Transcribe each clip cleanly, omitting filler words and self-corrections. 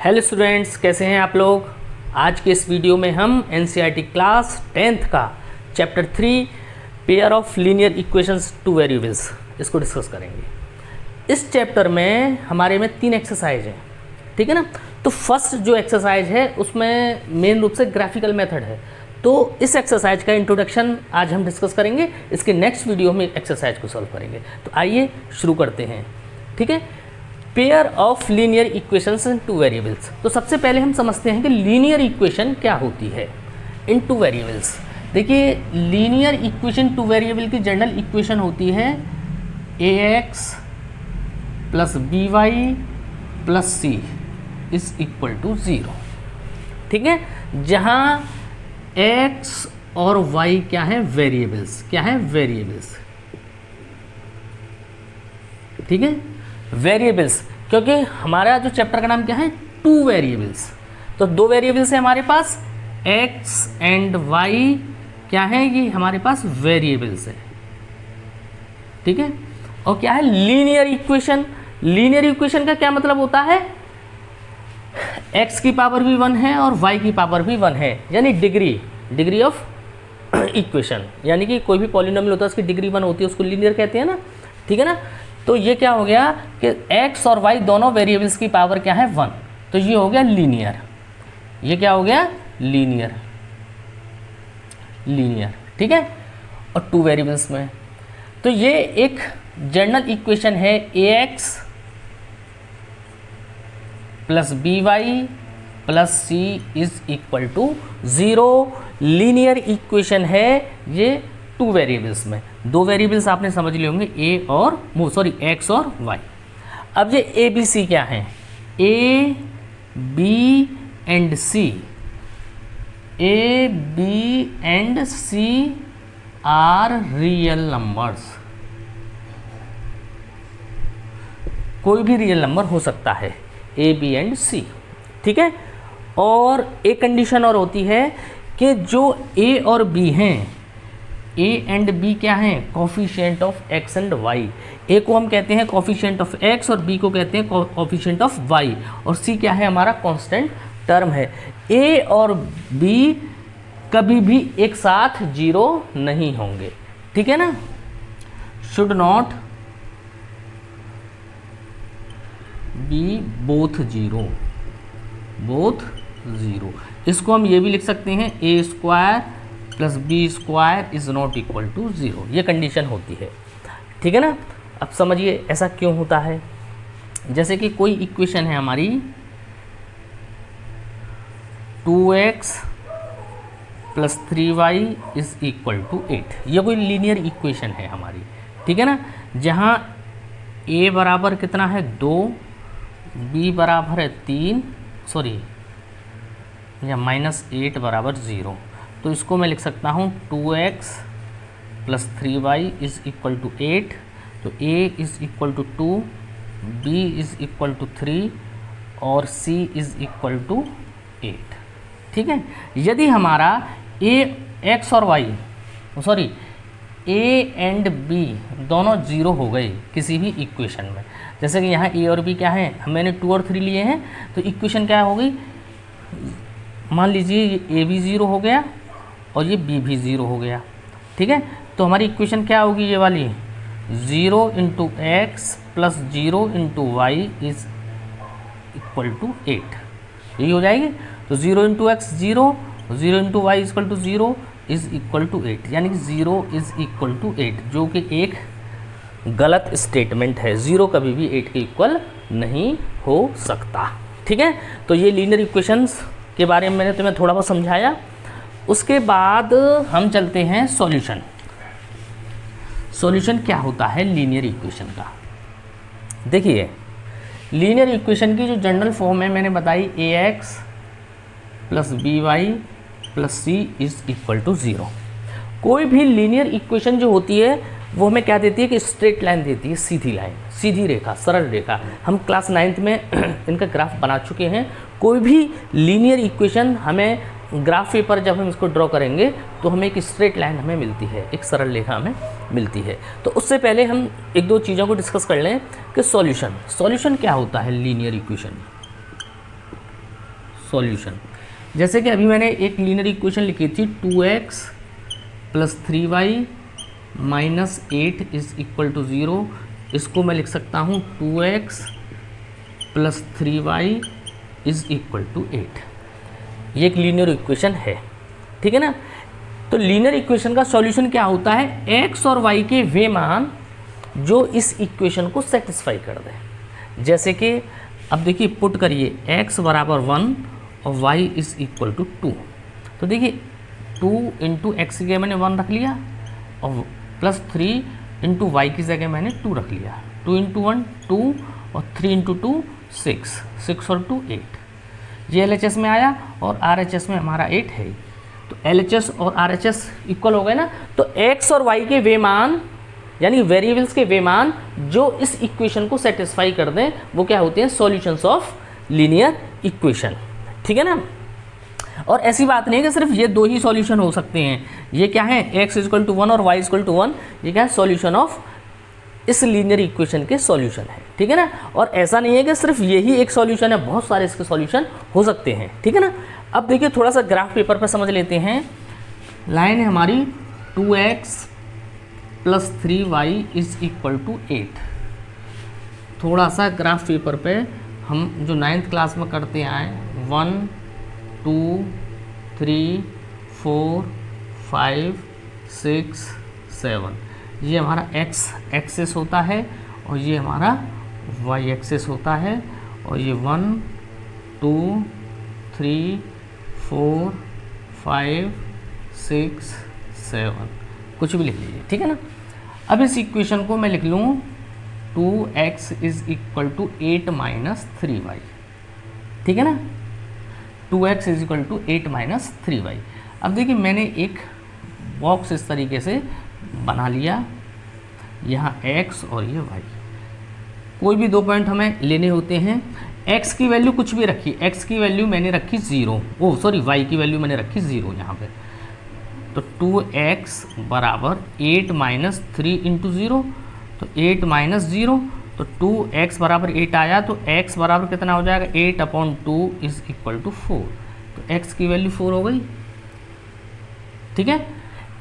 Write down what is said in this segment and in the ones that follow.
Hello students, कैसे हैं आप लोग। आज के इस वीडियो में हम एनसीईआरटी क्लास 10th का chapter 3 pair of linear equations two variables इसको डिस्कस करेंगे। इस चैप्टर में हमारे में 3 एक्सरसाइज हैं, ठीक है ना। तो फर्स्ट जो एक्सरसाइज है उसमें मेन रूप से ग्राफिकल मेथड है, तो इस एक्सरसाइज का इंट्रोडक्शन आज हम डिस्कस करेंगे। इसके नेक्स्ट वीडियो में एक्सरसाइज को सॉल्व करेंगे। तो आइए शुरू करते हैं, ठीक है। Pair of linear equations in two variables. तो सबसे पहले हम समझते हैं कि लीनियर इक्वेशन क्या होती है इन टू वेरिएबल्स। देखिए, लीनियर इक्वेशन टू वेरिएबल की जनरल इक्वेशन होती है ax plus by plus c is equal to 0, ठीक है। जहाँ x और y क्या है, वेरिएबल्स, क्या है, वेरिएबल्स, ठीक है, वेरिएबल्स। क्योंकि हमारा जो चैप्टर का नाम क्या है, टू वेरिएबल्स। तो दो वेरिएबल्स है हमारे पास, x एंड y क्या है, ये हमारे पास वेरिएबल्स है, ठीक है। और क्या है, लीनियर इक्वेशन। लीनियर इक्वेशन का क्या मतलब होता है, x की पावर भी 1 है और y की पावर भी 1 है, यानी डिग्री ऑफ इक्वेशन। यानी कि कोई भी पॉलिनोमियल होता है उसकी डिग्री 1 होती है, उसको लीनियर कहते हैं ना, ठीक है ना। तो ये क्या हो गया कि x और y दोनों वेरिएबल्स की पावर क्या है, 1। तो ये हो गया लीनियर। ये क्या हो गया, लीनियर, ठीक है। और टू वेरिएबल्स में तो ये एक जनरल इक्वेशन है ax plus by plus c is equal to 0। Linear equation है ये टू वेरिएबल्स में। दो वेरिएबल्स आपने समझ लिए होंगे, x और y। अब ये ए बी सी क्या है, a b and c, a b and c are real numbers. कोई भी रियल नंबर हो सकता है, a b एंड c, ठीक है। और एक कंडीशन और होती है कि जो a और b हैं, a एंड b क्या हैं, coefficient of x and y। a को हम कहते हैं कोफिशिएंट ऑफ x और b को कहते हैं कोफिशिएंट ऑफ y, और c क्या है, हमारा कांस्टेंट टर्म है। a और b कभी भी एक साथ 0 नहीं होंगे, ठीक है ना। Should not be both 0। इसको हम ये भी लिख सकते हैं, a square plus B square is not equal to 0। ये कंडीशन होती है, ठीक है ना। अब समझिए ऐसा क्यों होता है। जैसे कि कोई इक्वेशन है हमारी 2x plus 3y is equal to 8। ये कोई लीनियर इक्वेशन है हमारी, ठीक है ना। जहाँ a बराबर कितना है, 2, b बराबर है 3, या -8 बराबर 0। तो इसको मैं लिख सकता हूँ 2x plus 3y is equal to 8। तो a is equal to 2, b is equal to 3 और c इज इक्वल टू 8, ठीक है। यदि हमारा x और y a एंड b दोनों 0 हो गए किसी भी इक्वेशन में, जैसे कि यहाँ a और b क्या है, मैंने 2 और 3 लिए हैं, तो इक्वेशन क्या हो गई, मान लीजिए ये a भी 0 हो गया और ये b भी 0 हो गया, ठीक है। तो हमारी इक्वेशन क्या होगी, ये वाली 0 into x plus 0 into y is equal to 8, यही हो जाएगी। तो 0 into x 0, 0 into y equal to 0 is equal to 8, यानी कि 0 इज इक्वल टू 8, जो कि एक गलत स्टेटमेंट है। 0 कभी भी 8 के इक्वल नहीं हो सकता, ठीक है। तो ये लीनियर इक्वेशंस के बारे में मैंने तुम्हें थोड़ा बहुत समझाया। उसके बाद हम चलते हैं सॉल्यूशन। सॉल्यूशन क्या होता है लीनियर इक्वेशन का। देखिए, लीनियर इक्वेशन की जो जनरल फॉर्म है मैंने बताई, ax plus by plus c is equal to 0। कोई भी लीनियर इक्वेशन जो होती है वो हमें क्या देती है कि स्ट्रेट लाइन देती है, सीधी लाइन, सीधी रेखा, सरल रेखा। हम क्लास 9th में इनका ग्राफ बना चुके हैं। कोई भी लीनियर इक्वेशन हमें ग्राफ पेपर जब हम इसको ड्रॉ करेंगे तो हमें एक स्ट्रेट लाइन हमें मिलती है, एक सरल रेखा हमें मिलती है। तो उससे पहले हम एक दो चीज़ों को डिस्कस कर लें कि सॉल्यूशन क्या होता है लीनियर इक्वेशन। सॉल्यूशन। जैसे कि अभी मैंने एक लीनियर इक्वेशन लिखी थी 2x + 3y - 8 = 0। इसको मैं लिख सकता हूँ 2x + 3y = 8। ये एक लीनियर इक्वेशन है, ठीक है ना। तो लीनियर इक्वेशन का सॉल्यूशन क्या होता है, x और y के वे मान जो इस इक्वेशन को सेटिस्फाई कर दें। जैसे कि अब देखिए पुट करिए x = 1 और y = 2। तो देखिए 2 × x की जगह मैंने 1 रख लिया और +3 × y की जगह मैंने 2 रख लिया। 2 × 1 2 और 3 × 2 6, 6 और 2 8। ये LHS में आया और RHS में हमारा 8 है। तो LHS और RHS इक्वल हो गए ना। तो x और y के वे मान यानी वेरिएबल्स के वे मान जो इस इक्वेशन को सेटिस्फाई कर दें वो क्या होते हैं, सॉल्यूशंस ऑफ लीनियर इक्वेशन, ठीक है ना। और ऐसी बात नहीं है कि सिर्फ ये दो ही सॉल्यूशन हो सकते हैं। ये क्या है, x = 1 और y = 1, ये क्या है, सॉल्यूशन ऑफ इस लीनियर इक्वेशन के सॉल्यूशन है, ठीक है ना। और ऐसा नहीं है कि सिर्फ यही एक सॉल्यूशन है, बहुत सारे इसके सॉल्यूशन हो सकते हैं, ठीक है ना। अब देखिए थोड़ा सा ग्राफ पेपर पर समझ लेते हैं। लाइन है हमारी 2x + 3y = 8। थोड़ा सा ग्राफ पेपर पे हम जो 9th क्लास में करते आए 1 2 3 4 5 6 7, ये हमारा x एक्सेस होता है और ये हमारा y एक्सेस होता है। और ये 1 2 3 4 5 6 7 कुछ भी लिख लीजिए, ठीक है ना। अब इस इक्वेशन को मैं लिख लूँ 2x = 8 - 3y, ठीक है ना। 2x = 8 - 3y। अब देखिए मैंने एक बॉक्स इस तरीके से बना लिया, यहाँ x और ये y। कोई भी दो पॉइंट हमें लेने होते हैं। x की वैल्यू कुछ भी रखी, x की वैल्यू मैंने रखी 0, y की वैल्यू मैंने रखी 0 यहाँ पे। तो 2x = 8 - 3 × 0, तो 8 - 0, तो 2x = 8 आया। तो x बराबर कितना हो जाएगा, 8/2 = 4। तो x की वैल्यू 4 हो गई, ठीक है।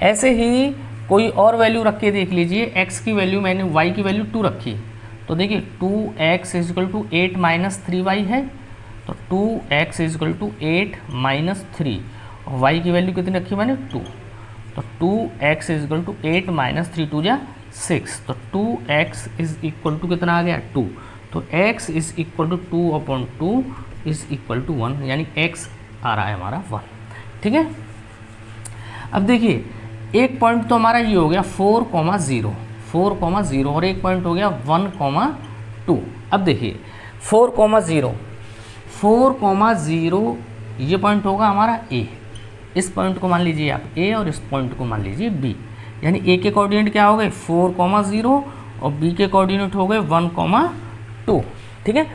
ऐसे ही कोई और वैल्यू रख के देख लीजिए। x की वैल्यू मैंने y की वैल्यू 2 रखी, तो देखिए 2x = 8 - 3y है। तो 2x = 8 - 3 और y की वैल्यू कितनी रखी मैंने 2। तो 2x = 8 - 3 2 6, तो 2x = कितना आ गया 2। तो x = 2/2 = 1, यानी x आ रहा है हमारा 1, ठीक है। अब देखिए एक पॉइंट तो हमारा ये हो गया 4,0 और एक पॉइंट हो गया 1,2। अब देखिए 4,0 ये पॉइंट होगा हमारा A। इस पॉइंट को मान लीजिए आप A और इस पॉइंट को मान लीजिए B। यानी A के कोऑर्डिनेट क्या हो गए 4,0 और B के कोऑर्डिनेट हो गए 1,2, ठीक है।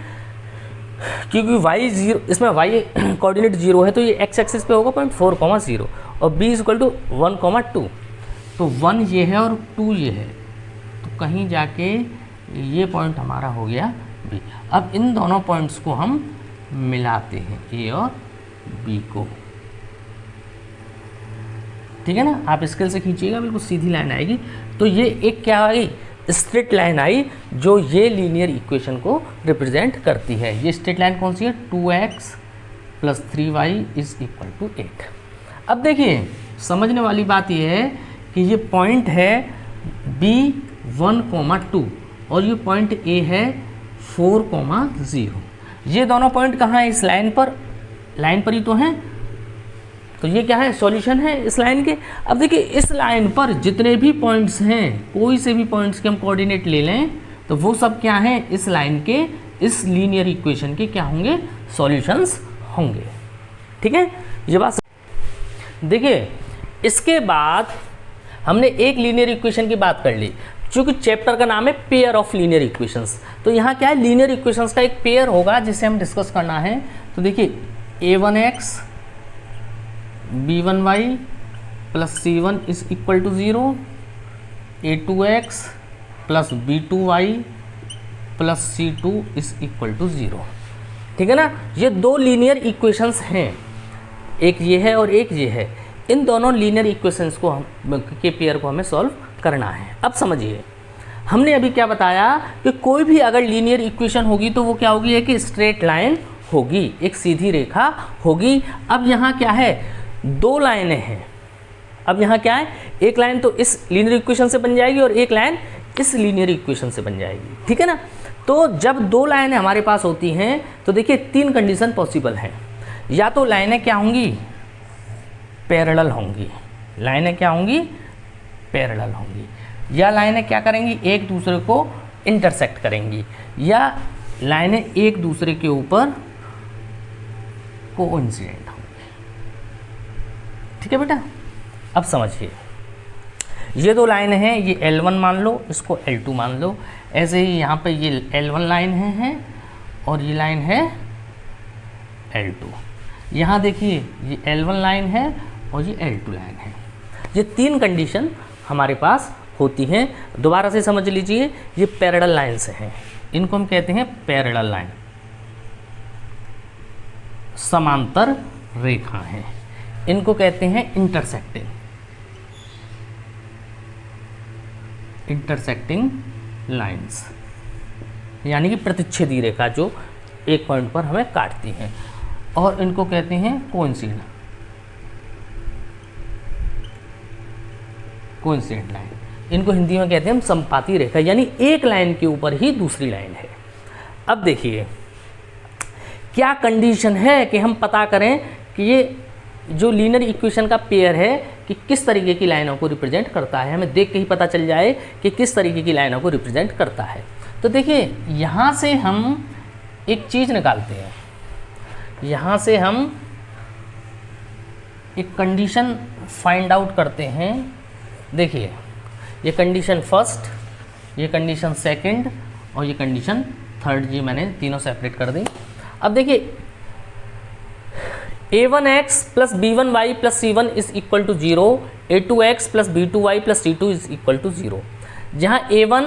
क्योंकि y 0, इसमें y कोऑर्डिनेट 0 है तो ये x एक्सिस पे होगा पॉइंट 4,0 और b = 1,2। तो 1 ये है और 2 ये है, तो कहीं जाके ये पॉइंट हमारा हो गया b। अब इन दोनों पॉइंट्स को हम मिलाते हैं a और b को, ठीक है ना। आप स्केल से खींचिएगा, बिल्कुल सीधी लाइन आएगी। तो ये एक क्या आई, स्ट्रेट लाइन आई जो ये लीनियर इक्वेशन को रिप्रेजेंट करती है। ये स्ट्रेट लाइन कौन सी है, 2x + 3y = 8। अब देखिए समझने वाली बात यह है कि ये पॉइंट है B 1,2 और ये पॉइंट A है 4,0। ये दोनों पॉइंट कहाँ हैं, इस लाइन पर ही तो हैं। तो ये क्या है, सॉल्यूशन है इस लाइन के। अब देखिए इस लाइन पर जितने भी पॉइंट्स हैं, कोई से भी पॉइंट्स के हम कोऑर्डिनेट ले लें तो वो सब क्या हैं, इस लाइन के, इस लीनियर इक्वेशन के क्या होंगे, सॉल्यूशंस होंगे, ठीक है। ये बात देखिए। इसके बाद हमने एक लीनियर इक्वेशन की बात कर ली, चूँकि चैप्टर का नाम है पेयर ऑफ लीनियर इक्वेशंस। तो यहाँ क्या है, लीनियर इक्वेशंस का एक पेयर होगा जिसे हम डिस्कस करना है। तो देखिए a1x b1y + c1 = 0, a2x + b2y + c2 = 0। ठीक है ना। ये दो लीनियर इक्वेशंस हैं, एक ये है और एक ये है। इन दोनों लीनियर इक्वेशंस को हम के पेयर को हमें सॉल्व करना है। अब समझिए, हमने अभी क्या बताया कि कोई भी अगर लीनियर इक्वेशन होगी तो वो क्या होगी, एक स्ट्रेट लाइन होगी, एक सीधी रेखा होगी। अब यहाँ क्या है, दो लाइनें हैं। अब यहाँ क्या है, एक लाइन तो इस लीनियर इक्वेशन से बन जाएगी और एक लाइन इस लीनियर इक्वेशन से बन जाएगी, ठीक है ना। तो जब दो लाइनें हमारे पास होती हैं तो देखिए तीन कंडीशन पॉसिबल हैं। या तो लाइनें क्या होंगी, पैरेलल होंगी, लाइनें क्या होंगी, पैरेलल होंगी, या लाइनें क्या करेंगी, एक दूसरे को इंटरसेक्ट करेंगी, या लाइनें एक दूसरे के ऊपर कोइंसिडेंट होंगी। ठीक है बेटा, अब समझिए, ये दो लाइनें हैं, ये L1 मान लो, इसको L2 मान लो। ऐसे ही यहाँ पे ये L1 लाइन है और ये लाइन है L2। यहाँ देखिए ये L1 लाइन है और ये L2 लाइन है। ये तीन कंडीशन हमारे पास होती हैं। दोबारा से समझ लीजिए, ये पैरेलल लाइन्स हैं, इनको हम कहते हैं पैरेलल लाइन, समांतर रेखा हैं। इनको कहते हैं इंटरसेक्टिंग लाइंस, यानी कि प्रतिच्छेदी रेखा जो एक पॉइंट पर हमें काटती हैं। और इनको कहते हैं कोइंसिडेंट लाइन। इनको हिंदी में कहते हैं हम समपाती रेखा, यानी एक लाइन के ऊपर ही दूसरी लाइन है। अब देखिए क्या कंडीशन है कि हम पता करें कि ये जो लीनियर इक्वेशन का पेयर है कि किस तरीके की लाइनों को रिप्रेजेंट करता है। हमें देख के ही पता चल जाए कि किस तरीके की लाइनों को रिप्रेजेंट करता है। तो देखिए यहाँ से हम एक चीज़ निकालते हैं, यहाँ से हम एक कंडीशन फाइंड आउट करते हैं। देखिए ये कंडीशन फर्स्ट, ये कंडीशन सेकंड और ये कंडीशन थर्ड, जी मैंने तीनों सेपरेट कर दी। अब देखिए a1x plus b1y plus c1 is equal to 0, a2x plus b2y plus c2 is equal to 0। जहाँ a1,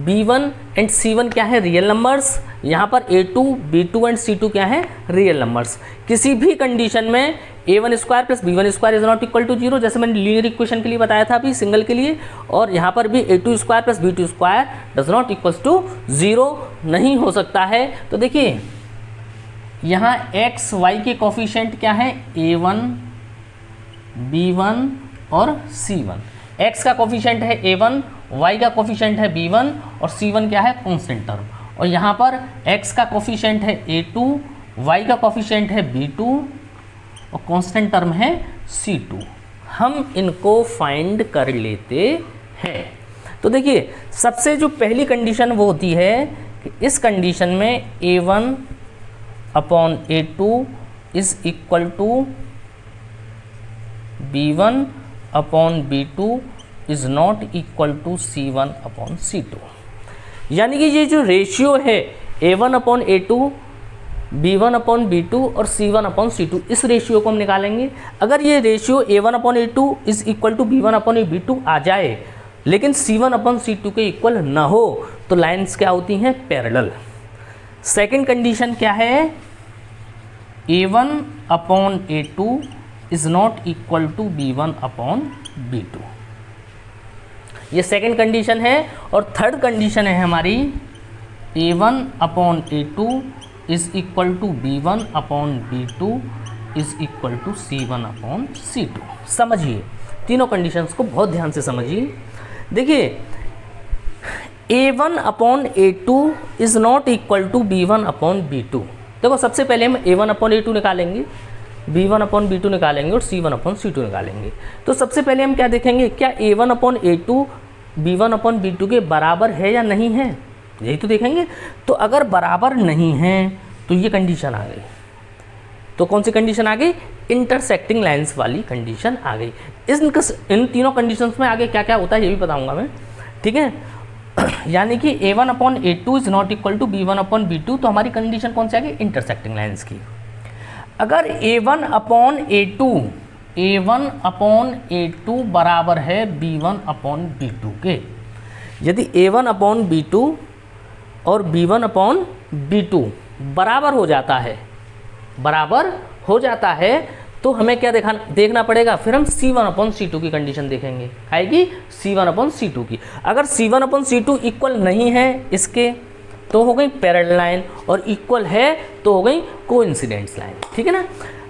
b1 एंड c1 क्या है, रियल नंबर्स। यहाँ पर a2, b2 एंड c2 क्या है, रियल नंबर्स। किसी भी कंडीशन में a1 square plus b1 square is not equal to 0, जैसे मैंने लीनियर इक्वेशन के लिए बताया था अभी सिंगल के लिए। और यहाँ पर भी a2 square plus b2 square does not equals to 0 नहीं हो सकता है। तो देखिए यहाँ x y के कोफिशिएंट क्या है, a1, b1 और c1। x का कोफिशिएंट है a1, y का कोफिशिएंट है b1 और c1 क्या है, कांस्टेंट टर्म। और यहाँ पर x का कोफिशिएंट है a2, y का कोफिशिएंट है b2 और कांस्टेंट टर्म है c2। हम इनको फाइंड कर लेते हैं। तो देखिए सबसे जो पहली कंडीशन वो होती है कि इस कंडीशन में a1 upon a2 is equal to b1 upon b2 is not equal to c1 upon c2। यानी कि ये जो रेशियो है a1 upon a2, b1 upon b2 और c1 अपॉन c2, इस रेशियो को हम निकालेंगे। अगर ये ratio a1 upon a2 is equal to b1 upon b2 आ जाए लेकिन c1 अपॉन c2 के इक्वल ना हो तो लाइन्स क्या होती हैं, पैरेलल। सेकेंड कंडीशन क्या है, a1 upon a2 is not equal to b1 upon b2, ये सेकेंड कंडीशन है। और थर्ड कंडीशन है हमारी a1 upon a2 is equal to b1 upon b2 is equal to c1 upon c2। समझिए तीनों conditions को बहुत ध्यान से समझिए। देखिए a1 upon a2 is not equal to b1 upon b2। देखो सबसे पहले हम a1 अपॉन a2 निकालेंगे, b1 अपॉन b2 निकालेंगे और c1 अपॉन c2 निकालेंगे। तो सबसे पहले हम क्या देखेंगे, क्या a1 upon a2 b1 upon b2 के बराबर है या नहीं है, यही तो देखेंगे। तो अगर बराबर नहीं है तो ये कंडीशन आ गई। तो कौन सी कंडीशन आ गई, इंटरसेक्टिंग लाइंस वाली कंडीशन आ गई। इन तीनों कंडीशंस में आगे क्या क्या होता है ये भी बताऊंगा मैं, ठीक है। यानी कि a1 upon a2 is not equal to b1 upon b2, तो हमारी कंडीशन कौन सी आ गई, इंटरसेक्टिंग लाइंस की। अगर a1 अपॉन a2 बराबर है b1 अपॉन b2 के, यदि a1 अपॉन b2 और b1 अपॉन b2 बराबर हो जाता है, बराबर हो जाता है, तो हमें क्या देखना पड़ेगा, फिर हम C1/C2 की कंडीशन देखेंगे, आएगी C1/C2 की। अगर C1/C2 इक्वल नहीं है इसके तो हो गई पैरेलल लाइन, और इक्वल है तो हो गई कोइंसिडेंस लाइन, ठीक है ना।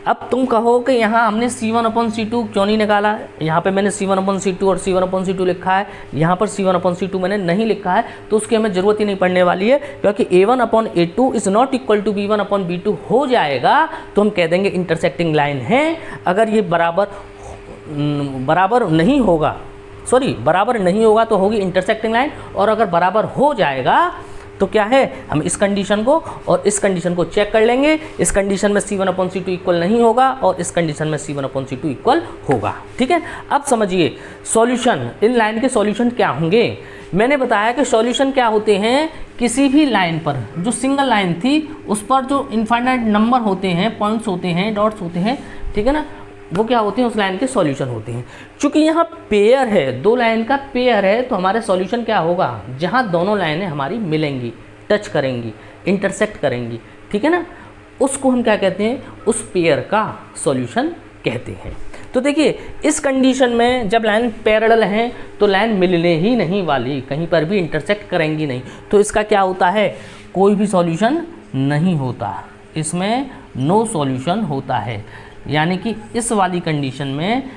अब तुम कहो कि यहाँ हमने C1/C2 क्यों नहीं निकाला, यहाँ पे मैंने C1/C2 और C1/C2 लिखा है, यहाँ पर C1/C2 मैंने नहीं लिखा है, तो उसकी हमें ज़रूरत ही नहीं पड़ने वाली है, क्योंकि A1/A2 is not equal to B1/B2 हो जाएगा, तो हम कह देंगे इंटरसेक्टिंग लाइन है। अगर ये बराबर नहीं होगा, बराबर नहीं होगा तो होगी इंटरसेक्टिंग लाइन, और अगर बराबर हो जाएगा तो क्या है, हम इस कंडीशन को और इस कंडीशन को चेक कर लेंगे। इस कंडीशन में C1/C2 इक्वल नहीं होगा और इस कंडीशन में C1/C2 इक्वल होगा, ठीक है। अब समझिए सॉल्यूशन, इन लाइन के सॉल्यूशन क्या होंगे। मैंने बताया कि सॉल्यूशन क्या होते हैं, किसी भी लाइन पर जो सिंगल लाइन थी उस पर जो इनफाइनाइट नंबर होते हैं, पॉइंट्स होते हैं, डॉट्स होते हैं, ठीक है ना, वो क्या होते हैं, उस लाइन के सॉल्यूशन होते हैं। चूंकि यहाँ पेयर है, दो लाइन का पेयर है, तो हमारे सॉल्यूशन क्या होगा, जहाँ दोनों लाइनें हमारी मिलेंगी, टच करेंगी, इंटरसेक्ट करेंगी, ठीक है ना, उसको हम क्या कहते हैं, उस पेयर का सॉल्यूशन कहते हैं। तो देखिए इस कंडीशन में जब लाइन पैरेलल हैं तो लाइन मिलने ही नहीं वाली, कहीं पर भी इंटरसेक्ट करेंगी नहीं, तो इसका क्या होता है, कोई भी सॉल्यूशन नहीं होता, इसमें नो सॉल्यूशन होता है। यानी कि इस वाली कंडीशन में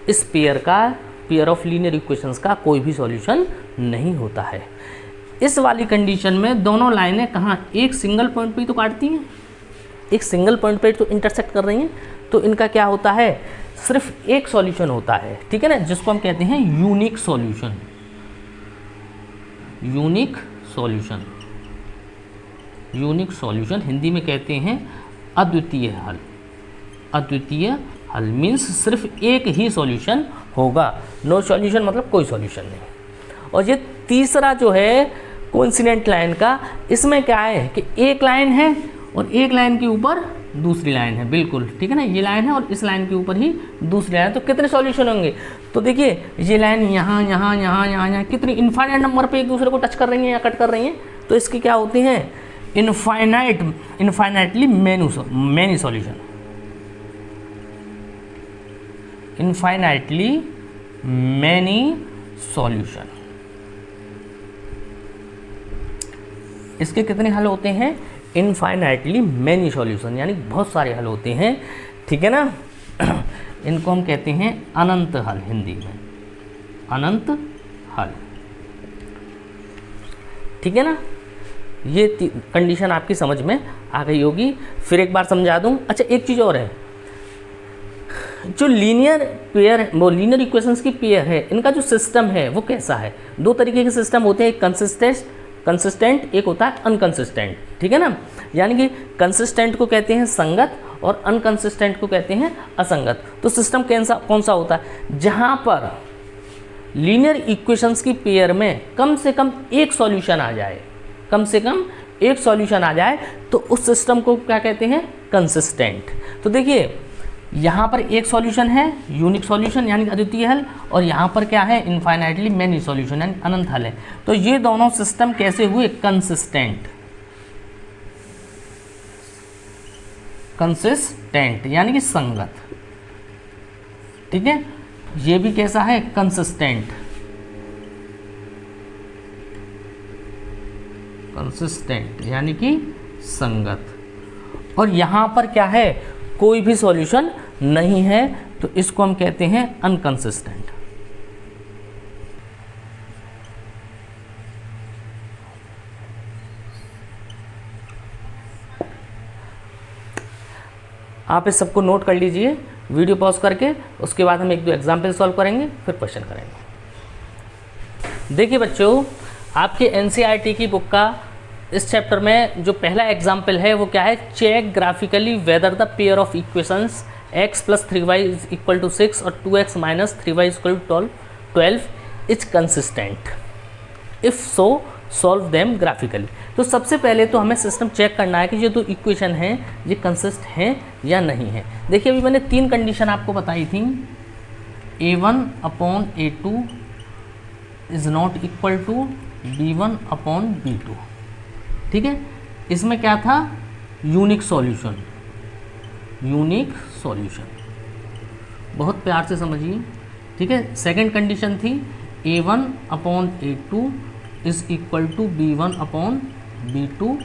इस पेयर ऑफ लीनियर इक्वेशंस का कोई भी सॉल्यूशन नहीं होता है। इस वाली कंडीशन में दोनों लाइनें कहाँ, एक सिंगल पॉइंट पे ही तो काटती हैं, एक सिंगल पॉइंट पे तो इंटरसेक्ट कर रही हैं, तो इनका क्या होता है, सिर्फ एक सॉल्यूशन होता है, ठीक है ना, जिसको हम कहते हैं unique solution. Unique solution, unique solution Hindi में कहते हैं अद्वितीय हल। अद्वितीय हल मीन्स सिर्फ एक ही सॉल्यूशन होगा, नो सॉल्यूशन मतलब कोई सॉल्यूशन नहीं। और ये तीसरा जो है कोइंसिडेंट लाइन का, इसमें क्या है कि एक लाइन है और एक लाइन के ऊपर दूसरी लाइन है, बिल्कुल ठीक है ना, ये लाइन है और इस लाइन के ऊपर ही दूसरी लाइन है, तो कितने सॉल्यूशन होंगे, तो देखिए ये लाइन यहाँ यहाँ यहाँ यहाँ यहाँ कितनी इनफाइनाइट नंबर पे एक दूसरे को टच कर रही हैं या कट कर रही हैं, तो इसकी क्या होती हैं, infinitely many solution, infinitely many solution. इसके कितने हल होते हैं, इनफाइनाइटली मैनी सॉल्यूशन, यानी बहुत सारे हल होते हैं, ठीक है ना। इनको हम कहते हैं अनंत हल, हिंदी में अनंत हल, ठीक है ना। ये कंडीशन आपकी समझ में आ गई होगी, फिर एक बार समझा दूं। अच्छा एक चीज़ और है, जो लीनियर पेयर, वो लीनियर इक्वेशंस की पेयर है, इनका जो सिस्टम है वो कैसा है, दो तरीके के सिस्टम होते हैं, एक कंसिस्टेंट, एक होता है अनकंसिस्टेंट, ठीक है ना। यानी कि कंसिस्टेंट को कहते हैं संगत और अनकंसिस्टेंट को कहते हैं असंगत। तो सिस्टम कौन सा होता है, जहाँ पर लीनियर इक्वेशंस की पेयर में कम से कम एक सॉल्यूशन आ जाए, कम से कम एक सॉल्यूशन आ जाए, तो उस सिस्टम को क्या कहते हैं, कंसिस्टेंट। तो देखिए यहाँ पर एक सॉल्यूशन है, यूनिक सॉल्यूशन यानी अद्वितीय हल, और यहाँ पर क्या है, इनफाइनाइटली मैनी सॉल्यूशन यानी अनंत हल है। तो ये दोनों सिस्टम कैसे हुए, कंसिस्टेंट, कंसिस्टेंट यानी कि संगत, ठीक है। ये भी कैसा है, कंसिस्टेंट, कंसिस्टेंट यानी कि संगत। और यहाँ पर क्या है, कोई भी सॉल्यूशन नहीं है, तो इसको हम कहते हैं अनकंसिस्टेंट। आप इस सबको नोट कर लीजिए वीडियो पॉज करके, उसके बाद हम एक दो एग्जाम्पल सॉल्व करेंगे, फिर क्वेश्चन करेंगे। देखिए बच्चों, आपके एनसीईआरटी की बुक का इस चैप्टर में जो पहला एग्जाम्पल है वो क्या है, check graphically whether the pair of equations x + 3y = 6 और 2x - 3y = 12 is consistent, if so solve them graphically. तो सबसे पहले तो हमें सिस्टम चेक करना है कि ये दो इक्वेशन हैं ये कंसिस्ट हैं या नहीं है। देखिए अभी मैंने तीन कंडीशन आपको बताई थी, A1/A2 is not equal to B1/B2, ठीक है। इसमें क्या था, यूनिक सॉल्यूशन, यूनिक सॉल्यूशन, बहुत प्यार से समझिए, ठीक है। सेकंड कंडीशन थी A1/A2 is equal to B1/B2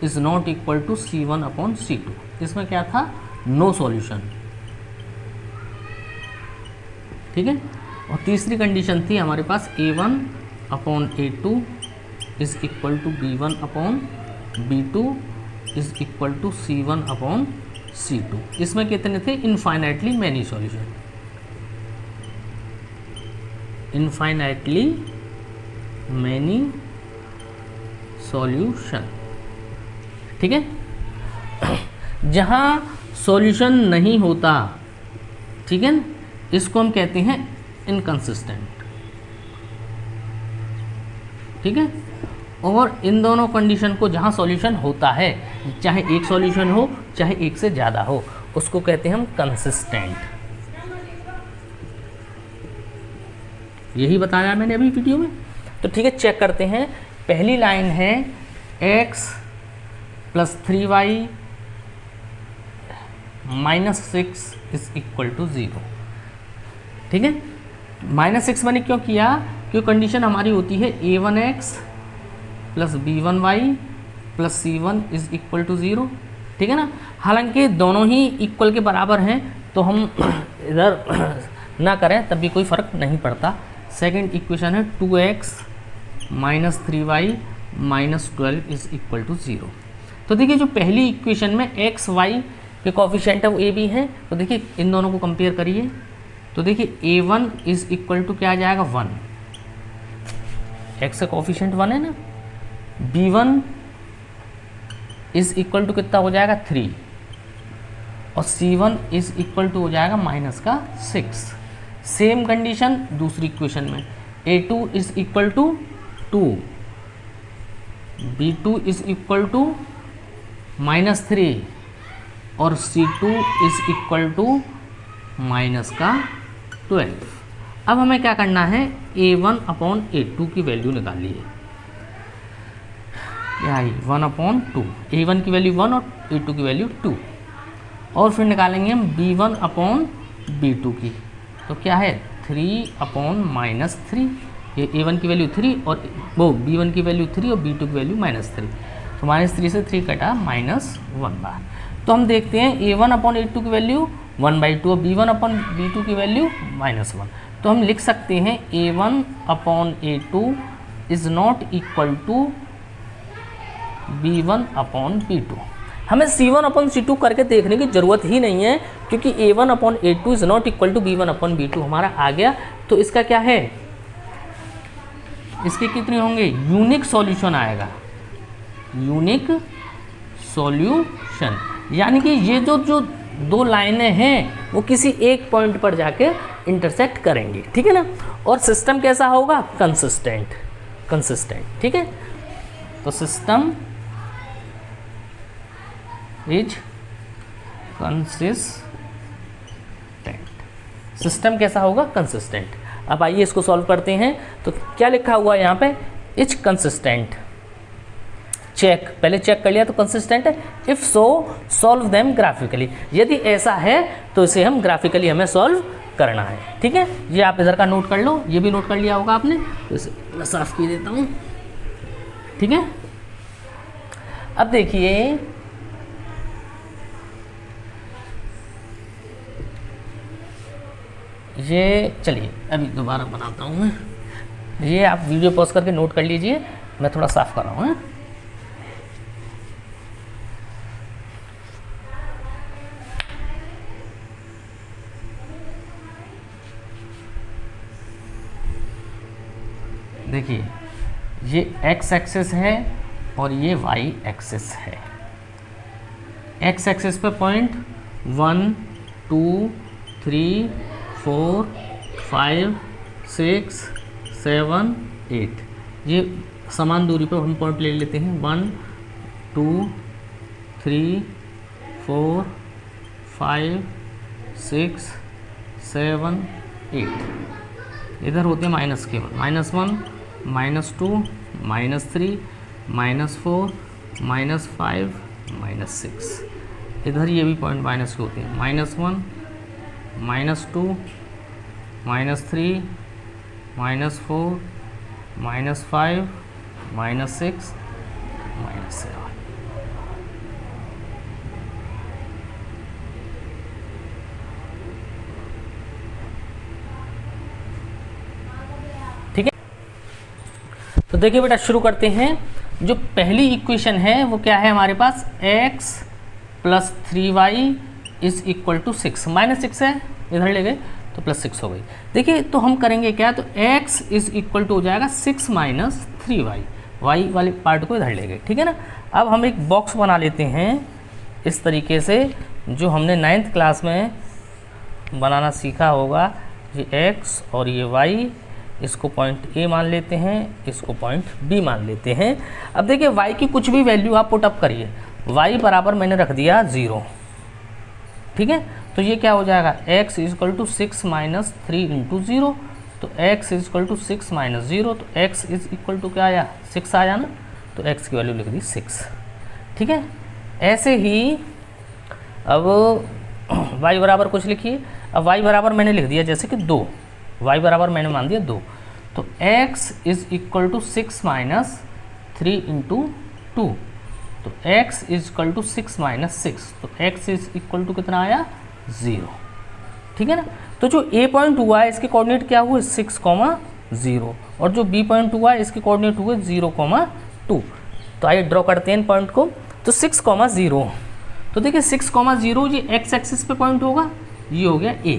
is not equal to C1/C2। इसमें क्या था, नो सॉल्यूशन, ठीक है। और तीसरी कंडीशन थी हमारे पास A1/A2 is equal to B1/B2 is equal to C1/C2। इसमें कितने थे, infinitely many solution, infinitely many solution, ठीक है। जहाँ सॉल्यूशन नहीं होता, ठीक है, इसको हम कहते हैं इनकंसिस्टेंट, ठीक है। और इन दोनों कंडीशन को जहाँ सॉल्यूशन होता है, चाहे एक सॉल्यूशन हो चाहे एक से ज़्यादा हो, उसको कहते हैं हम कंसिस्टेंट। यही बताया मैंने अभी वीडियो में। तो ठीक है, चेक करते हैं। पहली लाइन है x + 3y - 6 is equal to 0, ठीक है। -6 मैंने क्यों किया, क्योंकि कंडीशन हमारी होती है A1x + B1y + C1 is equal to 0, ठीक है ना। हालांकि दोनों ही इक्वल के बराबर हैं, तो हम इधर ना करें तब भी कोई फ़र्क नहीं पड़ता। सेकंड इक्वेशन है 2x - 3y - 12 is equal to 0। तो देखिए, जो पहली इक्वेशन में x y के कोफिशिएंट है वो a b हैं, तो देखिए इन दोनों को कंपेयर करिए। तो देखिए A1 इज इक्वल टू क्या आ जाएगा, 1, x का कोफिशिएंट 1 है ना। B1 इज इक्वल टू कितना हो जाएगा, 3, और C1 इज इक्वल टू हो जाएगा -6। सेम कंडीशन दूसरी इक्वेशन में A2 is equal to 2, B2 is equal to -3 और C2 इज इक्वल टू -12। अब हमें क्या करना है, A1/A2 की वैल्यू निकालिए। क्या आई, 1/2, A1 की वैल्यू 1 और A2 की वैल्यू 2, और फिर निकालेंगे हम B1/B2 की। तो क्या है, 3/-3, ये A1 की वैल्यू 3 और वो B1 की वैल्यू 3 और B2 की वैल्यू -3, तो -3 से 3 कटा, -1 बार। तो हम देखते हैं A1/A2 की वैल्यू 1/2 और B1/B2 की वैल्यू -1। तो हम लिख सकते हैं A1/A2 is not equal to B1/B2। हमें C1/C2 करके देखने की ज़रूरत ही नहीं है, क्योंकि A1/A2 is not equal to B1/B2 हमारा आ गया। तो इसका क्या है, इसके कितने होंगे, यूनिक सॉल्यूशन आएगा, यूनिक सॉल्यूशन। यानी कि ये जो दो लाइनें हैं वो किसी एक पॉइंट पर जाके इंटरसेक्ट करेंगी, ठीक है ना। और सिस्टम कैसा होगा, कंसिस्टेंट, ठीक है। तो सिस्टम इज कंसिस्टेंट, सिस्टम कैसा होगा, कंसिस्टेंट। अब आइए इसको सॉल्व करते हैं। तो क्या लिखा हुआ है यहाँ पे, इज कंसिस्टेंट, चेक, पहले चेक कर लिया तो कंसिस्टेंट है। If so solve them graphically, यदि ऐसा है तो इसे हम ग्राफिकली हमें सॉल्व करना है, ठीक है। ये आप इधर का नोट कर लो, ये भी नोट कर लिया होगा आपने, तो इसे मैं साफ कर देता हूँ, ठीक है। अब देखिए, ये चलिए अभी दोबारा बनाता हूँ मैं, ये आप वीडियो पॉज करके नोट कर लीजिए, मैं थोड़ा साफ कर रहा हूँ। देखिए, ये x एक्सिस है और ये y एक्सिस है। x एक्सिस पे पॉइंट 1 2 3 4 5 6 7 8, ये समान दूरी पर हम पॉइंट ले लेते हैं। 1 2 3 4 5 6 7 8, इधर होते हैं माइनस के -1, -2 -3 -4 -5 -6, इधर ये भी पॉइंट माइनस के होते हैं, -1 -2 -3 -4 -5 -6 -7। ठीक है, तो देखिए बेटा शुरू करते हैं। जो पहली इक्वेशन है वो क्या है हमारे पास, x + 3y = 6, -6 है, इधर ले गए तो +6 हो गई। देखिए तो हम करेंगे क्या, तो x = हो जाएगा 6 - 3y, y वाले पार्ट को इधर ले गए, ठीक है ना। अब हम एक बॉक्स बना लेते हैं इस तरीके से, जो हमने 9th क्लास में बनाना सीखा होगा। ये x और ये y, इसको पॉइंट A मान लेते हैं, इसको पॉइंट B मान लेते हैं। अब देखिए y की कुछ भी वैल्यू आप पुट अप करिए, y बराबर मैंने रख दिया 0, ठीक है। तो ये क्या हो जाएगा, x = 6 - 3 × 0, तो x = 6 - 0, तो x = क्या आया, 6 आया ना, तो x की वैल्यू लिख दी 6, ठीक है। ऐसे ही अब y बराबर कुछ लिखिए। अब y बराबर मैंने लिख दिया जैसे कि 2, y बराबर मैंने मान दिया 2, तो x = 6 - 3 × 2, तो x = 6 - 6, तो x = कितना आया, 0, ठीक है ना। तो जो A पॉइंट हुआ है इसके कोऑर्डिनेट क्या हुए, 6, 0, और जो B पॉइंट हुआ है इसके कोऑर्डिनेट हुए 0, 2। तो आइए ड्रॉ करते हैं इन पॉइंट को। तो 6, 0, तो देखिए 6, 0 ये x एक्सिस पे पॉइंट होगा, ये हो गया A,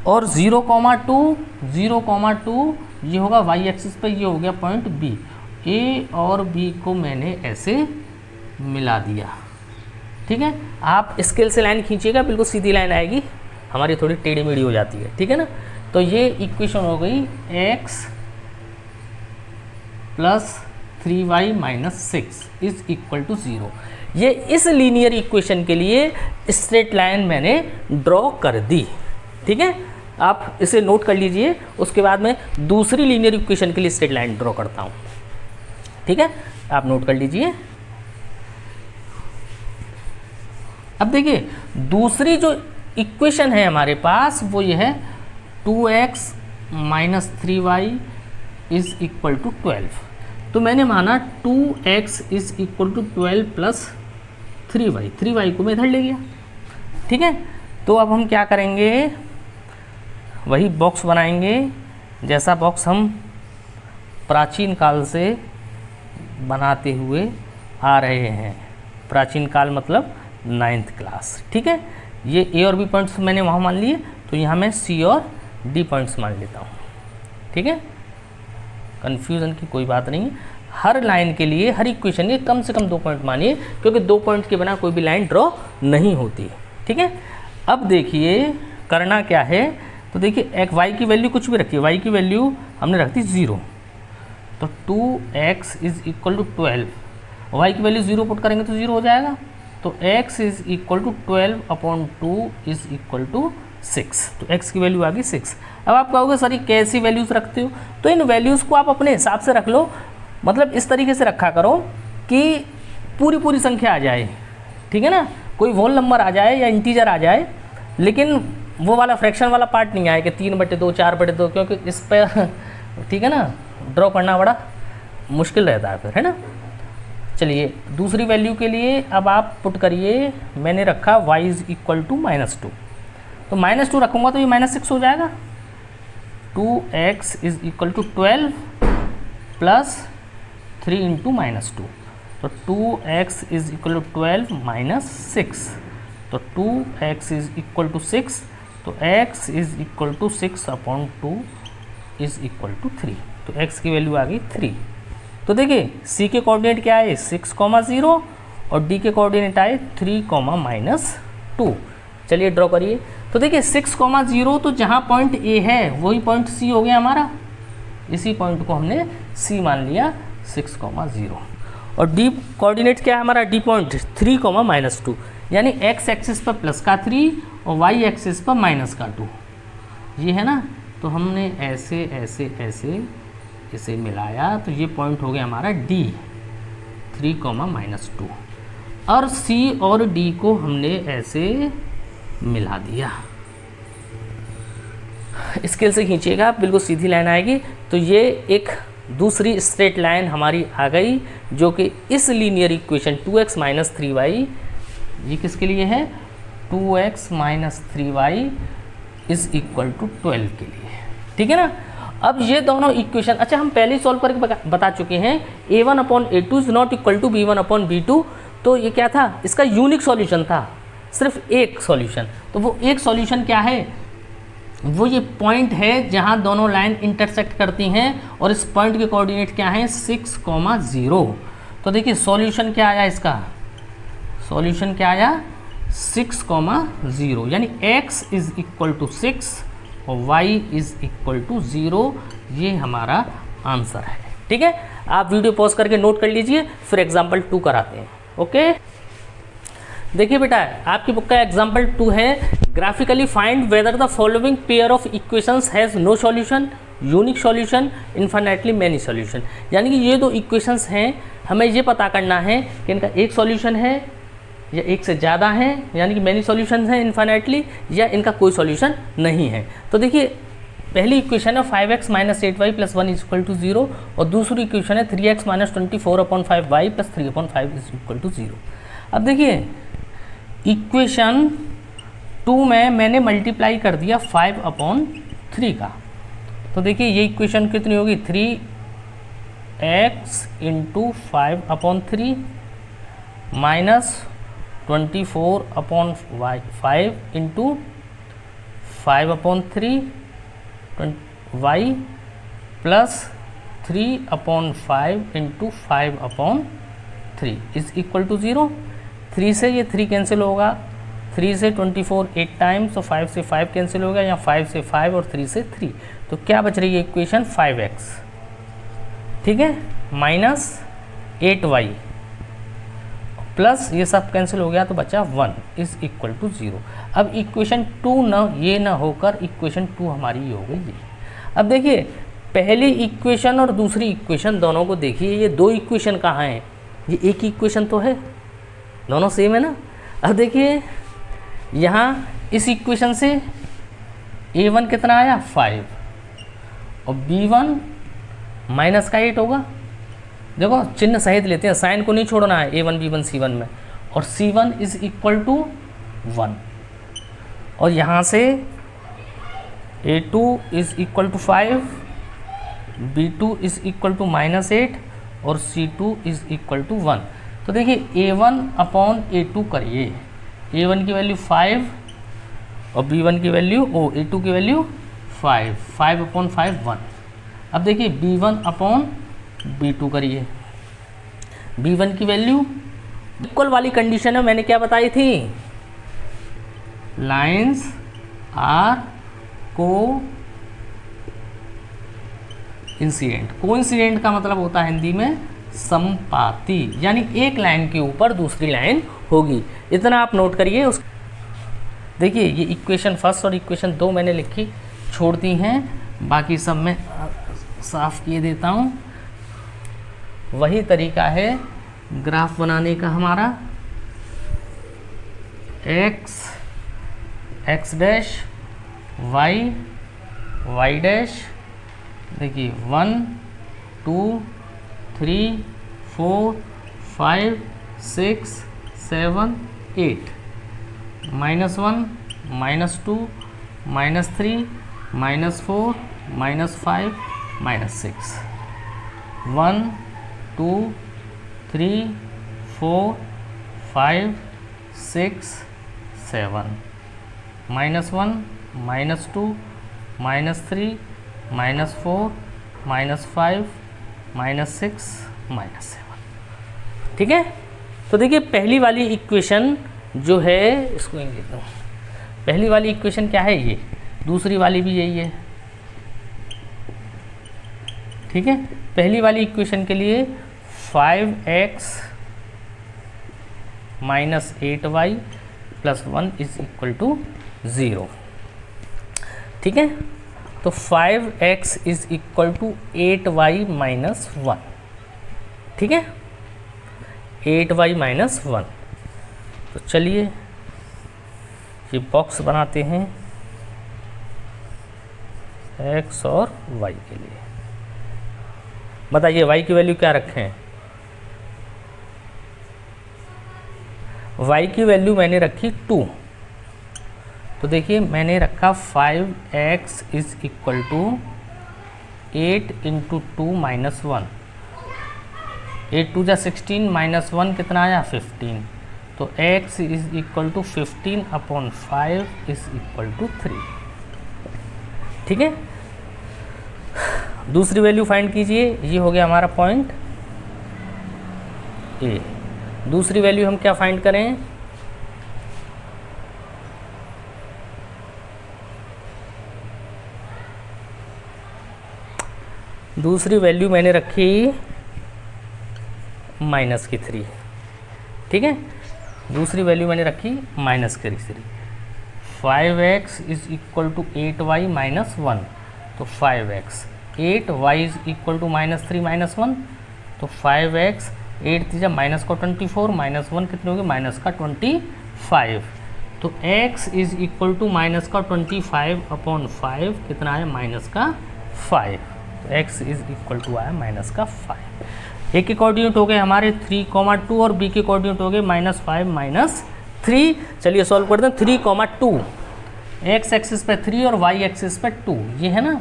और 0, 2 ये होगा y एक्सिस पे, ये हो गया पॉइंट B। A और B को मैंने ऐसे मिला दिया, ठीक है। आप स्केल से लाइन खींचिएगा, बिल्कुल सीधी लाइन आएगी, हमारी थोड़ी टेढ़ी मेढ़ी हो जाती है, ठीक है ना। तो ये इक्वेशन हो गई x + 3y - 6 = 0। ये इस लीनियर इक्वेशन के लिए स्ट्रेट लाइन मैंने ड्रॉ कर दी, ठीक है। आप इसे नोट कर लीजिए, उसके बाद मैं दूसरी लीनियर इक्वेशन के लिए स्ट्रेट लाइन ड्रॉ करता हूँ, ठीक है। आप नोट कर लीजिए। अब देखिए दूसरी जो इक्वेशन है हमारे पास वो ये है 2x - 3y = 12। तो मैंने माना 2x = 12 + 3y, 3y को मैं इधर ले गया, ठीक है। तो अब हम क्या करेंगे, वही बॉक्स बनाएंगे जैसा बॉक्स हम प्राचीन काल से बनाते हुए आ रहे हैं। प्राचीन काल मतलब 9th क्लास, ठीक है। ये A और B पॉइंट्स मैंने वहाँ मान लिए, तो यहाँ मैं C और D पॉइंट्स मान लेता हूँ, ठीक है। कन्फ्यूज़न की कोई बात नहीं है, हर लाइन के लिए, हर इक्वेशन के कम से कम 2 पॉइंट मानिए, क्योंकि 2 पॉइंट के बिना कोई भी लाइन ड्रॉ नहीं होती, ठीक है। अब देखिए करना क्या है, तो देखिए एक y की वैल्यू कुछ भी रखिए, y की वैल्यू हमने रख दी 0, तो 2x = 12, y की वैल्यू 0 पुट करेंगे तो 0 हो जाएगा, तो x = 12/2 = 6, तो x की वैल्यू आ गई 6। अब आप कहोगे सर ये कैसी वैल्यूज़ रखते हो, तो इन वैल्यूज़ को आप अपने हिसाब से रख लो, मतलब इस तरीके से रखा करो कि पूरी संख्या आ जाए, ठीक है ना। कोई होल नंबर आ जाए या इंटीजर आ जाए, लेकिन वो वाला फ्रैक्शन वाला पार्ट नहीं आए कि 3/2 4/2, क्योंकि इस पर ठीक है ना ड्रॉ करना बड़ा मुश्किल रहता है फिर, है ना। चलिए दूसरी वैल्यू के लिए अब आप पुट करिए, मैंने रखा y = -2, तो -2 रखूँगा तो ये -6 हो जाएगा। 2x = 12 + 3 × -2, तो 2x = 12 - 6, तो 2x = 6, तो x = 6/2 = 3, तो x की वैल्यू आ गई 3। तो देखिए c के कोऑर्डिनेट क्या है, 6, 0, और d के कोऑर्डिनेट आए 3, -2। चलिए ड्रॉ करिए। तो देखिए 6, 0, तो जहाँ पॉइंट A है वही पॉइंट C हो गया हमारा, इसी पॉइंट को हमने C मान लिया 6, 0, और D कोऑर्डिनेट क्या है हमारा, D पॉइंट 3, -2, यानी x एक्सिस पर प्लस का 3 और y एक्सिस पर माइनस का 2, ये है ना। तो हमने ऐसे ऐसे ऐसे इसे मिलाया, तो ये पॉइंट हो गया हमारा D, 3, -2 और C और D को हमने ऐसे मिला दिया। स्केल से खींचिएगा, बिल्कुल सीधी लाइन आएगी। तो ये एक दूसरी स्ट्रेट लाइन हमारी आ गई जो कि इस लीनियर इक्वेशन 2x - 3y, ये किसके लिए है, 2x - 3y is equal to 12 के लिए। ठीक है ना। अब ये दोनों इक्वेशन, अच्छा हम पहले सॉल्व करके बता चुके हैं, a1/a2 is not equal to b1/b2। तो ये क्या था, इसका यूनिक सॉल्यूशन था, सिर्फ एक सॉल्यूशन। तो वो एक सॉल्यूशन क्या है, वो ये पॉइंट है जहाँ दोनों लाइन इंटरसेक्ट करती हैं और इस पॉइंट के कोऑर्डिनेट क्या हैं, 6, 0। तो देखिए सॉल्यूशन क्या आया, इसका सॉल्यूशन क्या आया, 6, 0, यानी x इज इक्वल टू 6 और y इज इक्वल टू 0। ये हमारा आंसर है। ठीक है, आप वीडियो पॉज करके नोट कर लीजिए, फिर एग्जाम्पल 2 कराते हैं। ओके, देखिए बेटा, आपकी बुक का एग्जाम्पल 2 है, graphically find whether the following pair of equations has no solution, unique solution, infinitely many solution. यानी कि ये दो इक्वेशंस हैं, हमें ये पता करना है कि इनका एक सॉल्यूशन है या एक से ज़्यादा है, यानी कि मैनी सॉल्यूशंस हैं इन्फिनिटली, या इनका कोई सॉल्यूशन नहीं है। तो देखिए पहली इक्वेशन है 5x - 8y + 1 is equal to 0 और दूसरी इक्वेशन है 3x - 24/5y + 3/5 is equal to 0। अब देखिए इक्वेशन 2 में मैंने मल्टीप्लाई कर दिया 5/3 का। तो देखिए ये इक्वेशन कितनी होगी, 3x × 5/3 minus 24/5 × 5/3 y plus 3/5 × 5/3 is equal to 0। 3 से ये 3 कैंसिल होगा, 3 से 24 8 टाइम्स, तो 5 से 5 कैंसिल होगा, या 5 से 5 और 3 से 3। तो क्या बच रही है इक्वेशन 5x, ठीक है, माइनस 8y प्लस ये सब कैंसिल हो गया तो बचा 1 इज इक्वल टू 0। अब इक्वेशन 2 ये ना होकर इक्वेशन 2 हमारी ये हो गई ये। अब देखिए पहली इक्वेशन और दूसरी इक्वेशन दोनों को देखिए, ये दो इक्वेशन कहाँ हैं, ये एक ही इक्वेशन तो है, दोनों सेम है ना। अब देखिए यहाँ इस इक्वेशन से a1 कितना आया 5 और b1 माइनस का 8 होगा। देखो चिन्ह सहित लेते हैं, साइन को नहीं छोड़ना है a1 b1 c1 में, और c1 इज इक्वल टू 1 और यहाँ से a2 is equal to 5, b2 is equal to -8 और c2 इज इक्वल टू 1। तो देखिए a1/a2 करिए, a1 की वैल्यू 5 और b1 की वैल्यू a2 की वैल्यू 5, 5/5 1। अब देखिए b1/b2 करिए, b1 की वैल्यू इक्वल वाली कंडीशन है, मैंने क्या बताई थी, लाइंस आर कोइंसिडेंट का मतलब होता है हिंदी में समपाती, यानी एक लाइन के ऊपर दूसरी लाइन होगी। इतना आप नोट करिए। उस देखिए ये इक्वेशन फर्स्ट और इक्वेशन 2 मैंने लिखी छोड़ दी हैं, बाकी सब मैं साफ किए देता हूँ। वही तरीका है ग्राफ बनाने का हमारा, x डैश y डैश, देखिए 1 2 3 4 5 6 7 8, -1 -2 -3 -4 -5 -6, 1 2 3 4 5 6 7, -1 -2 -3 -4 -5 -6 -7। ठीक है, तो देखिए पहली वाली इक्वेशन जो है, इसको यहीं लिखता हूँ, पहली वाली इक्वेशन क्या है ये, दूसरी वाली भी यही है। ठीक है, पहली वाली इक्वेशन के लिए 5x - 8y + 1 is equal to 0। ठीक है, तो 5x is equal to 8y - 1। ठीक है, 8y माइनस 1। तो चलिए ये बॉक्स बनाते हैं x और y के लिए। बताइए y की वैल्यू क्या रखें? y की वैल्यू मैंने रखी 2। तो देखिए मैंने रखा 5x is equal to 8 into 2 minus 1। 8 2 जा 16 माइनस 1 कितना आया 15। तो x is equal to 15 upon 5 is equal to 3। ठीक है, दूसरी वैल्यू फाइंड कीजिए। ये हो गया हमारा पॉइंट ए। दूसरी वैल्यू हम क्या फाइंड करें? दूसरी वैल्यू मैंने रखी माइनस की 3। ठीक है, दूसरी वैल्यू मैंने रखी माइनस की 3। 5x is equal to 8y minus 1। तो 5x 8y is equal to minus 3 minus 1। तो 5x 8 तीजा माइनस का 24 माइनस 1 कितने हो गए माइनस का 25। तो x is equal to minus का 25 अपॉन 5 कितना है माइनस का 5। तो x इज इक्वल टू आया माइनस का 5। ए के कोऑर्डिनेट हो गए हमारे 3,2 और बी के कोऑर्डिनेट हो गए -5 -3। चलिए सॉल्व करते हैं। 3,2 x एक्सिस पे 3 और y एक्सिस पे 2, ये है ना।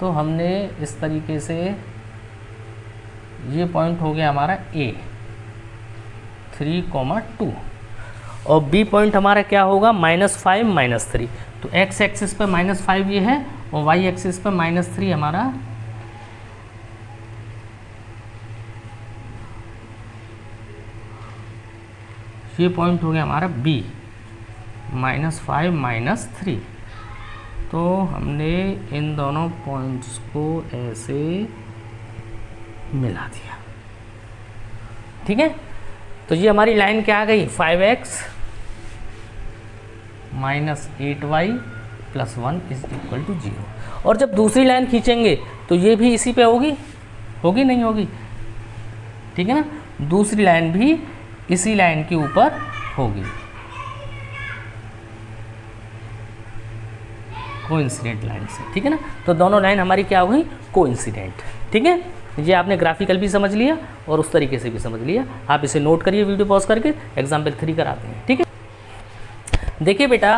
तो हमने इस तरीके से ये पॉइंट हो गया हमारा A 3,2 और B पॉइंट हमारा क्या होगा -5 -3। तो x एक्सिस पे -5 ये है और y एक्सिस पे -3 हमारा ये पॉइंट हो गया हमारा B -5 -3। तो हमने इन दोनों पॉइंट्स को ऐसे मिला दिया। ठीक है, तो ये हमारी लाइन क्या आ गई 5x -8y + 1 is equal to 0। और जब दूसरी लाइन खींचेंगे तो ये भी इसी पे होगी नहीं होगी? ठीक है ना, दूसरी लाइन भी इसी लाइन के ऊपर होगी, कोइंसिडेंट लाइन से। ठीक है ना, तो दोनों लाइन हमारी क्या हो गई कोइंसिडेंट। ठीक है, ये आपने ग्राफिकल भी समझ लिया और उस तरीके से भी समझ लिया। आप इसे नोट करिए वीडियो पॉज करके। एग्जाम्पल 3 कराते हैं। ठीक है, देखिए बेटा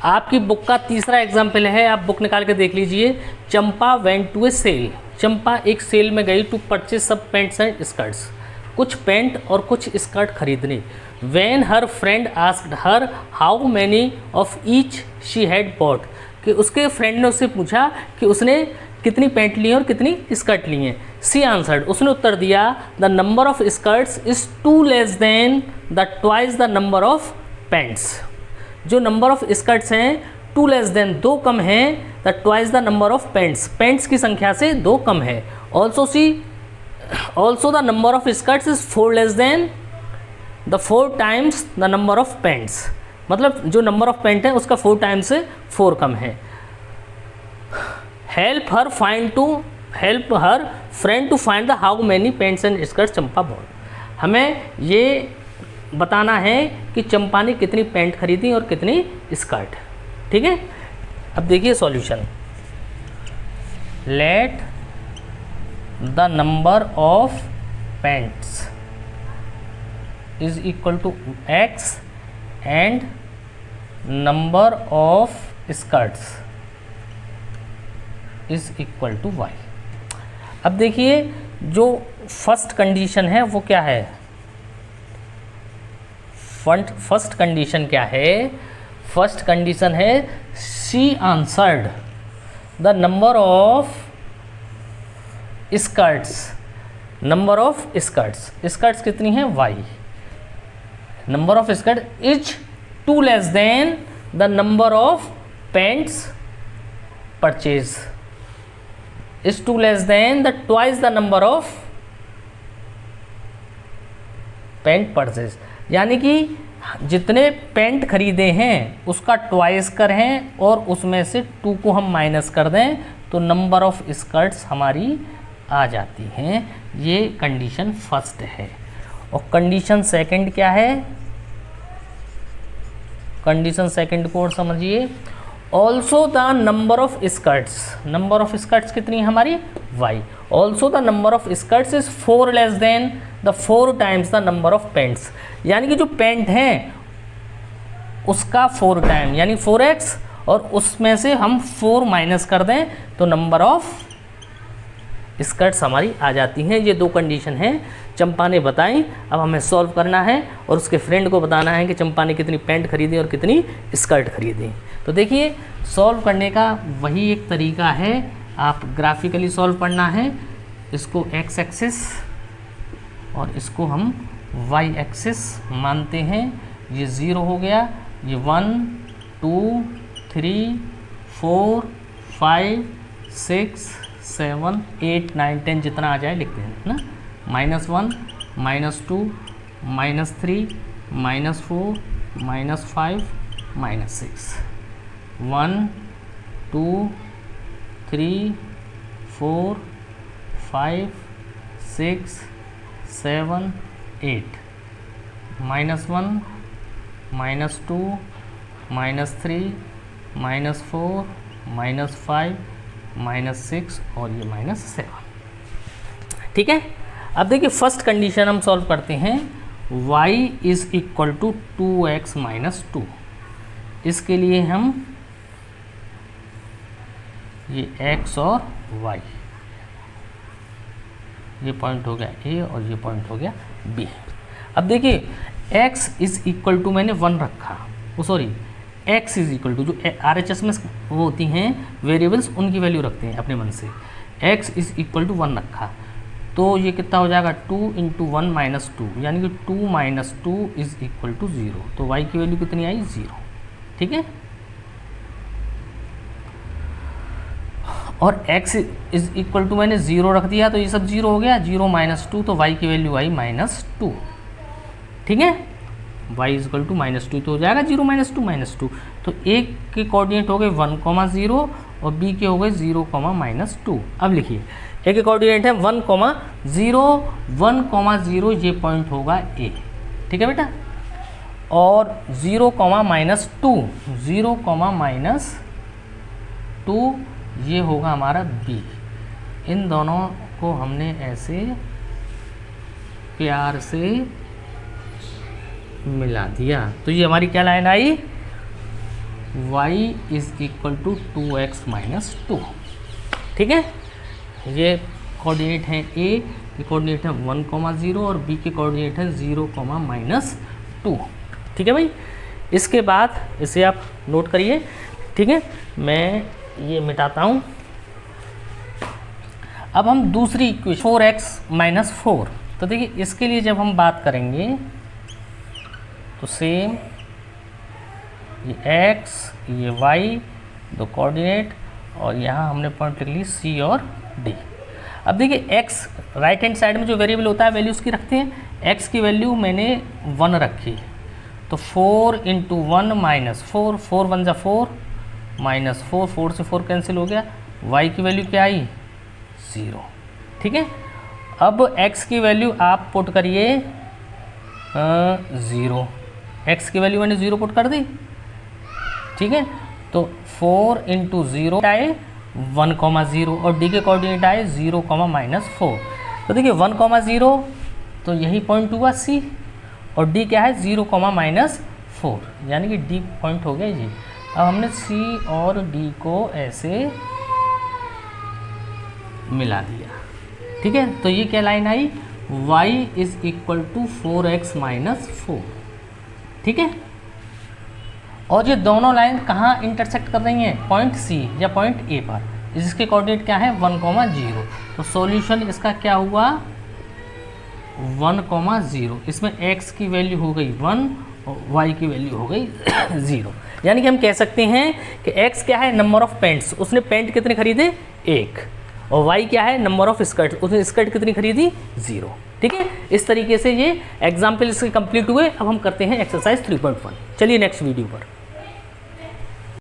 आपकी बुक का तीसरा एग्जाम्पल है, आप बुक निकाल के देख लीजिए। चंपा वेंट टू ए सेल। चंपा एक सेल में गई टू परचेज सब पैंट्स एंड स्कर्ट्स, कुछ पैंट और कुछ स्कर्ट खरीदने। When her friend asked her how many of each she had bought, कि उसके फ्रेंड ने उससे पूछा कि उसने कितनी पैंट ली हैं और कितनी स्कर्ट ली हैं। She answered, उसने उत्तर दिया the number of skirts is 2 less than the twice the number of pants। जो नंबर ऑफ स्कर्ट्स हैं 2 less than 2 कम है, the twice the number of pants, pants की संख्या से 2 कम है। Also the number of skirts is 4 less than the 4 times the number of pants, मतलब जो number of paint है उसका 4 टाइम्स से 4 कम है। Help her friend to find the how many pants and skirts Champa bought. हमें ये बताना है कि चंपा ने कितनी पेंट खरीदी और कितनी स्कर्ट। ठीक है, अब देखिए solution. Let the number of paints is equal to x and number of skirts is equal to y। अब देखिए जो फर्स्ट कंडीशन है वो क्या है? फर्स्ट कंडीशन क्या है? फर्स्ट कंडीशन है she answered the number of skirts। Number of skirts कितनी है y। Number of skirt is 2 less than the number of pants purchase is 2 less than the twice the number of pant purchase. यानी कि जितने paint खरीदे हैं उसका twice करें और उसमें से 2 को हम माइनस कर दें तो नंबर ऑफ स्कर्ट्स हमारी आ जाती हैं। ये कंडीशन फर्स्ट है। और कंडीशन सेकंड क्या है, कंडीशन सेकंड को और समझिए, also the number of skirts, number of skirts कितनी है हमारी y, also the number of skirts is 4 less than the 4 times the number of paints, यानी कि जो पेंट हैं उसका 4 टाइम यानी 4x, और उसमें से हम 4 माइनस कर दें तो नंबर ऑफ स्कर्ट्स हमारी आ जाती हैं। ये 2 कंडीशन हैं, चंपा ने बताई, अब हमें सॉल्व करना है और उसके फ्रेंड को बताना है कि चंपा ने कितनी पैंट खरीदी और कितनी स्कर्ट खरीदी। तो देखिए सॉल्व करने का वही एक तरीका है, आप ग्राफिकली सॉल्व करना है, इसको x एक्सिस और इसको हम y एक्सिस मानते हैं। ये 0 हो गया, ये 1 2 3 4 5 6 7 8 9 10 जितना आ जाए लिखते हैं ना, -1 -2 -3 -4 -5 -6 1 2 3 4 5 6 7 8 -1 -2 -3 -4 -5 -6 और ये -7। ठीक है, अब देखिए फर्स्ट कंडीशन हम सॉल्व करते हैं, y is equal to 2x - 2। इसके लिए हम ये x और y, ये पॉइंट हो गया A और ये पॉइंट हो गया B। अब देखिए x इज इक्वल टू मैंने 1 रखा, sorry x is equal to, जो RHS में वो होती हैं वेरिएबल्स उनकी वैल्यू रखते हैं अपने मन से, x इज इक्वल टू 1 रखा, तो ये कितना हो जाएगा 2 × 1 - 2, यानी कि 2 - 2 इज इक्वल टू 0। तो y की वैल्यू कितनी आई 0। ठीक है, और x इज इक्वल टू मैंने 0 रख दिया तो ये सब 0 हो गया, 0 - 2 तो y की वैल्यू आई -2। ठीक है, y इज इक्वल टू -2 तो हो जाएगा 0 - 2 -2। तो A के कोऑर्डिनेट हो गए 1, 0 और B के हो गए 0, -2। अब लिखिए A के कोऑर्डिनेट है 1, 0 1, 0 ये पॉइंट होगा A। ठीक है बेटा, और 0, -2 0, -2 ये होगा हमारा B। इन दोनों को हमने ऐसे प्यार से मिला दिया तो ये हमारी क्या लाइन आई, y is equal to 2x - 2। ठीक है, ये कोऑर्डिनेट हैं A के कोऑर्डिनेट है 1, 0 और B के कोऑर्डिनेट है 0, -2। ठीक है भाई, इसके बाद इसे आप नोट करिए। ठीक है, मैं ये मिटाता हूँ। अब हम दूसरी इक्वेशन 4x - 4, तो देखिए इसके लिए जब हम बात करेंगे तो सेम ये x ये y 2 कोऑर्डिनेट और यहाँ हमने पॉइंट लिख ली C और D। अब देखिए x राइट हैंड साइड में जो वेरिएबल होता है वैल्यू उसकी रखते हैं, x की वैल्यू मैंने 1 रखी, तो 4 × 1 - 4, 4 1 = 4 -4, 4 से 4 कैंसिल हो गया, y की वैल्यू क्या आई 0। ठीक है, अब x की वैल्यू आप पुट करिए 0, x की वैल्यू मैंने 0 पुट कर दी। ठीक है, तो 4 × 0 आए 1, 0 और D के कोऑर्डिनेट आए 0, -4। तो देखिए 1, 0 तो यही पॉइंट हुआ C और D क्या है 0, -4, यानी कि D पॉइंट हो गया ये। अब हमने C और D को ऐसे मिला दिया। ठीक है, तो ये क्या लाइन आई, y is equal to 4x - 4। ठीक है, और ये दोनों लाइन कहाँ इंटरसेक्ट कर रही हैं, पॉइंट C या पॉइंट A पर, जिसके कोऑर्डिनेट क्या है 1, 0। तो सॉल्यूशन इसका क्या हुआ 1, 0। इसमें x की वैल्यू हो गई 1 और y की वैल्यू हो गई 0। यानी कि हम कह सकते हैं कि x क्या है नंबर ऑफ पेंट्स, उसने पेंट कितने खरीदे 1, और y क्या है नंबर ऑफ स्कर्ट, उसने स्कर्ट कितनी खरीदी 0। ठीक है, इस तरीके से ये एग्जाम्पल इसके कंप्लीट हुए। अब हम करते हैं एक्सरसाइज 3.1। चलिए नेक्स्ट वीडियो पर।